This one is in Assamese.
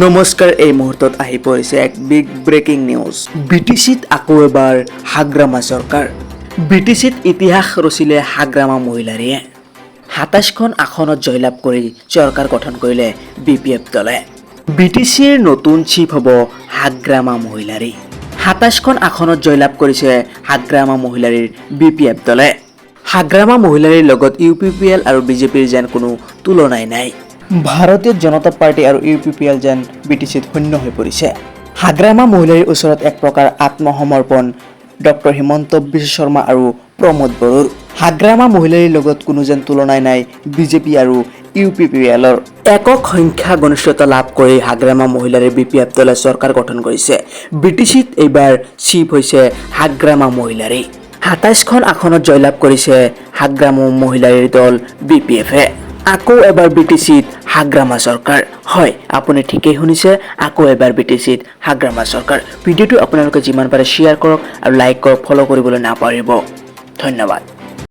নমস্কাৰ, এই মুহূৰ্তত আহি পৰিছে এক বিগ ব্ৰেকিং নিউজ। BTCত আকৌ এবাৰ হাগ্ৰামা চৰকাৰ। BTCত ইতিহাস ৰচিলে হাগ্ৰামা মহিলাৰীয়ে। ২৭খন আসনত জয়লাভ কৰি চৰকাৰ গঠন কৰিলে BPF দলে। BTCৰ নতুন চিফ হ'ব হাগ্ৰামা মহিলাৰী। ২৭খন আসনত জয়লাভ কৰিছে হাগ্ৰামা মহিলাৰীৰ BPF দলে। হাগ্ৰামা মহিলাৰীৰ লগত UPPL আৰু BJPৰ যেন কোনো তুলনাই নাই। ভাৰতীয় জনতা পাৰ্টি আৰু UPPL যেন BTCত শূন্য হৈ পৰিছে। হাগ্ৰামা মহিলাৰীৰ ওচৰত এক প্ৰকাৰ আত্মসমৰ্পণ ডক্টৰ হিমন্ত বিশ্ব শৰ্মা আৰু প্ৰমোদ বড়োৰ। হাগ্ৰামা মহিলাৰীৰ লগত কোনো যেন তুলনাই নাই BJP আৰু UPPLৰ। একক সংখ্যা গৰিষ্ঠতা লাভ কৰি হাগ্ৰামা মহিলাৰীৰ BPF দলে চৰকাৰ গঠন কৰিছে। BTCত এইবাৰ চিফ হৈছে হাগ্ৰামা মহিলাৰী। ২৭খন আসনত জয়লাভ কৰিছে হাগ্ৰামা মহিলাৰীৰ দল BPFে। আকৌ এবাৰ BTCত হাগ্ৰামা চৰকাৰ। হয়, আপুনি ঠিকেই শুনিছে, আকৌ এবাৰ BTCত হাগ্ৰামা চৰকাৰ। ভিডিঅ'টো আপোনালোকে যিমান পাৰে শ্বেয়াৰ কৰক আৰু লাইক কৰক, ফ'ল' কৰিবলৈ নাপাহৰিব। ধন্যবাদ।